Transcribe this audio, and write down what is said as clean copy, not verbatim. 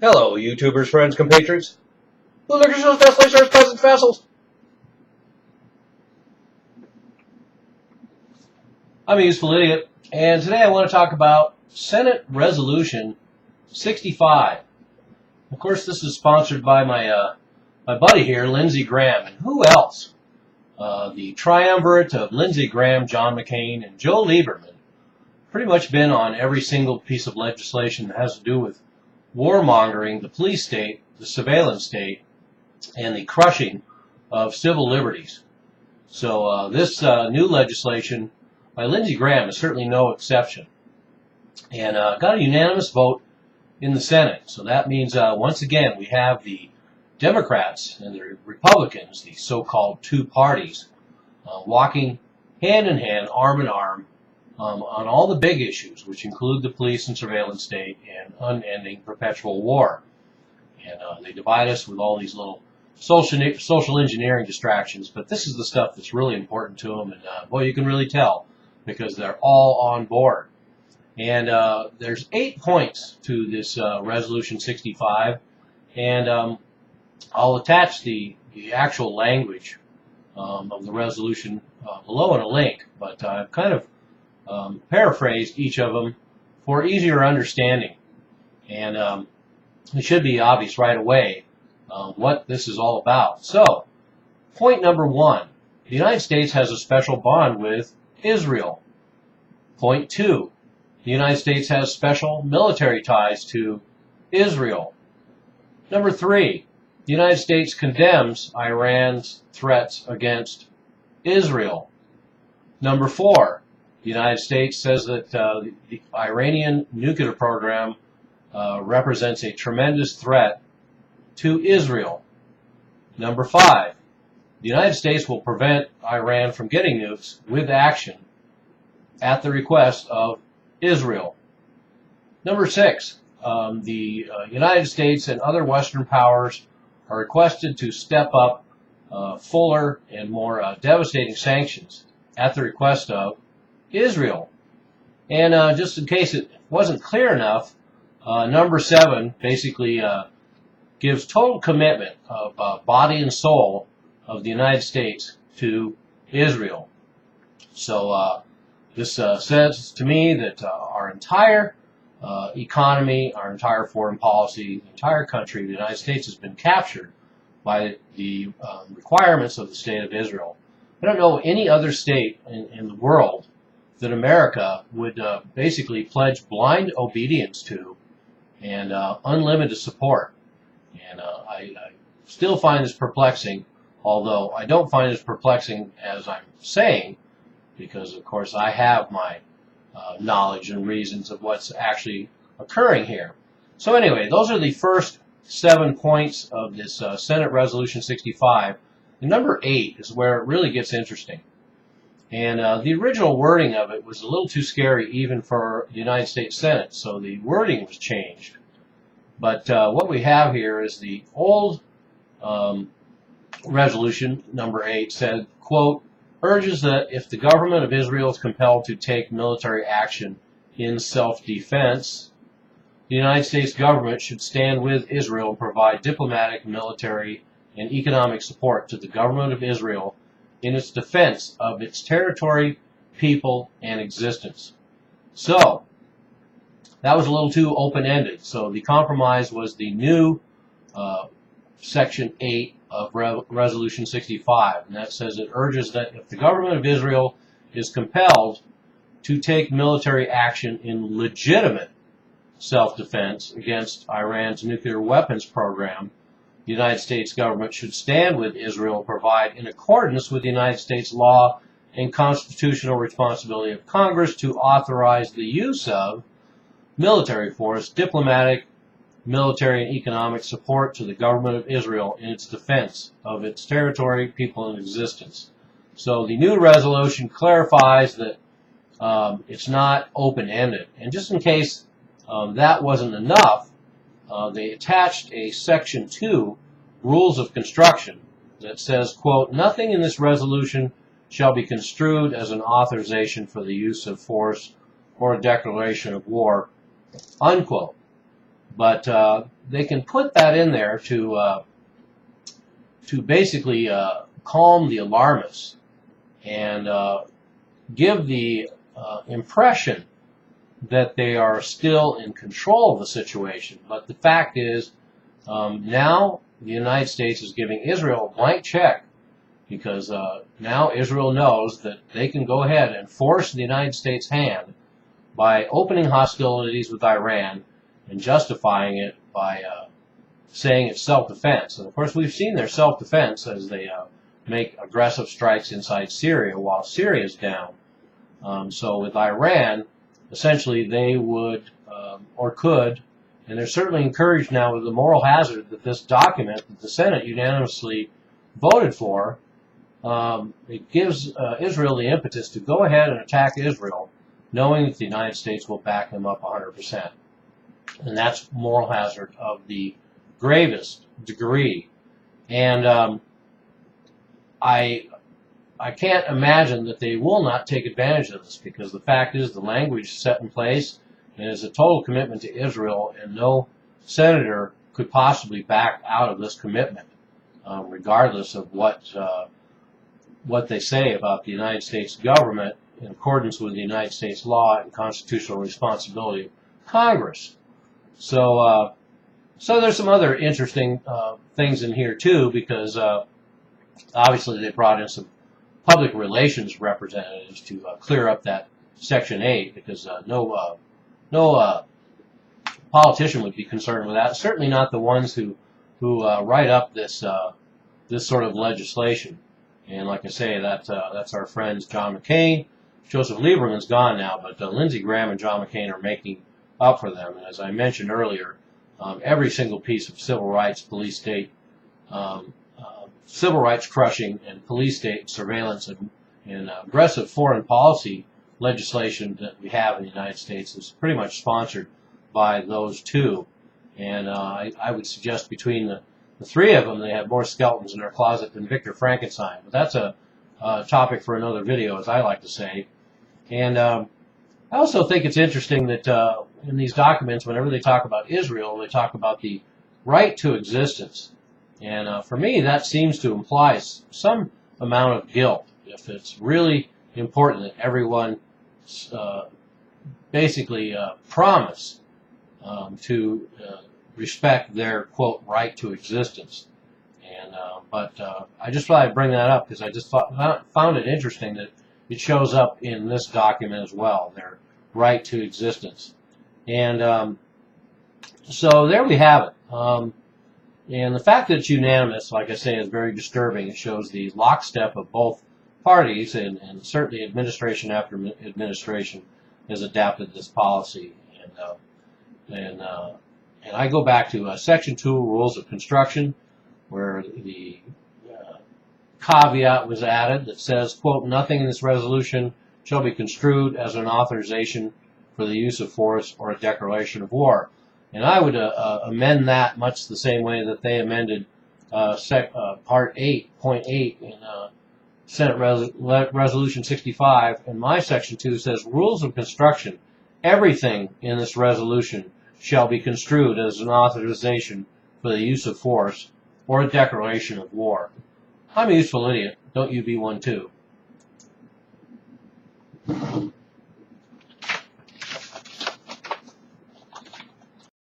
Hello, YouTubers, friends, compatriots, bootlickers, best listeners, cousins, vassals. I'm a useful idiot, and today I want to talk about Senate Resolution 65. Of course, this is sponsored by my buddy here, Lindsey Graham, and who else? The triumvirate of Lindsey Graham, John McCain, and Joe Lieberman. Pretty much been on every single piece of legislation that has to do with warmongering, the police state, the surveillance state, and the crushing of civil liberties. So this new legislation by Lindsey Graham is certainly no exception. And got a unanimous vote in the Senate. So that means, once again, we have the Democrats and the Republicans, the so-called two parties, walking hand in hand, arm in arm, on all the big issues, which include the police and surveillance state and unending perpetual war. And they divide us with all these little social engineering distractions, but this is the stuff that's really important to them, and boy, you can really tell because they're all on board. And there's 8 points to this Resolution 65, and I'll attach the actual language of the resolution below in a link, but I've kind of paraphrased each of them for easier understanding. And it should be obvious right away what this is all about. So, point number 1, the United States has a special bond with Israel. Point 2, the United States has special military ties to Israel. Number 3, the United States condemns Iran's threats against Israel. Number 4, the United States says that the Iranian nuclear program represents a tremendous threat to Israel. Number 5, the United States will prevent Iran from getting nukes with action at the request of Israel. Number 6, the United States and other Western powers are requested to step up fuller and more devastating sanctions at the request of Israel. And just in case it wasn't clear enough, number 7 basically gives total commitment of body and soul of the United States to Israel. So this says to me that our entire economy, our entire foreign policy, the entire country, the United States, has been captured by the requirements of the State of Israel. I don't know any other state in the world that America would basically pledge blind obedience to and unlimited support. And I still find this perplexing, although I don't find it as perplexing as I'm saying, because, of course, I have my knowledge and reasons of what's actually occurring here. So anyway, those are the first 7 points of this Senate Resolution 65. And number 8 is where it really gets interesting. And the original wording of it was a little too scary even for the United States Senate, so the wording was changed. But what we have here is the old resolution, number 8, said, quote, urges that if the government of Israel is compelled to take military action in self-defense, the United States government should stand with Israel and provide diplomatic, military, and economic support to the government of Israel in its defense of its territory, people, and existence. So, that was a little too open-ended. So the compromise was the new Section 8 of Resolution 65. And that says it urges that if the government of Israel is compelled to take military action in legitimate self-defense against Iran's nuclear weapons program, the United States government should stand with Israel and provide, in accordance with the United States law and constitutional responsibility of Congress, to authorize the use of military force, diplomatic, military, and economic support to the government of Israel in its defense of its territory, people, and existence. So the new resolution clarifies that it's not open-ended. And just in case that wasn't enough, they attached a Section 2, Rules of Construction, that says, quote, nothing in this resolution shall be construed as an authorization for the use of force or a declaration of war, unquote. But they can put that in there to basically calm the alarmists and give the impression that they are still in control of the situation. But the fact is, now the United States is giving Israel a blank check, because now Israel knows that they can go ahead and force the United States' hand by opening hostilities with Iran and justifying it by saying it's self-defense. And of course, we've seen their self-defense as they make aggressive strikes inside Syria while Syria is down. So with Iran, essentially they would or could, and they're certainly encouraged now with the moral hazard that this document that the Senate unanimously voted for, it gives Israel the impetus to go ahead and attack Israel, knowing that the United States will back them up 100%. And that's moral hazard of the gravest degree. And I can't imagine that they will not take advantage of this, because the fact is the language set in place and is a total commitment to Israel, and no senator could possibly back out of this commitment, regardless of what they say about the United States government in accordance with the United States law and constitutional responsibility of Congress. So there's some other interesting things in here too, because obviously they brought in some public relations representatives to clear up that Section 8, because no politician would be concerned with that. Certainly not the ones who write up this sort of legislation. And like I say, that's our friends John McCain. Joseph Lieberman's gone now, but Lindsey Graham and John McCain are making up for them. And as I mentioned earlier, every single piece of civil rights, police state, civil rights crushing and police state surveillance and aggressive foreign policy legislation that we have in the United States is pretty much sponsored by those two. And I would suggest between the three of them, they have more skeletons in their closet than Victor Frankenstein. But that's a topic for another video, as I like to say. And I also think it's interesting that in these documents, whenever they talk about Israel, they talk about the right to existence. And for me, that seems to imply some amount of guilt, if it's really important that everyone basically promise to respect their, quote, right to existence. And but I just thought I'd bring that up because I just found it interesting that it shows up in this document as well, their right to existence. And so there we have it. And the fact that it's unanimous, like I say, is very disturbing. It shows the lockstep of both parties, and certainly administration after administration has adapted this policy. And I go back to Section 2, Rules of Construction, where the caveat was added that says, quote, nothing in this resolution shall be construed as an authorization for the use of force or a declaration of war. And I would amend that much the same way that they amended Part 8.8 in Senate Resolution 65. And my Section 2 says, rules of construction, everything in this resolution shall be construed as an authorization for the use of force or a declaration of war. I'm a useful idiot. Don't you be one too.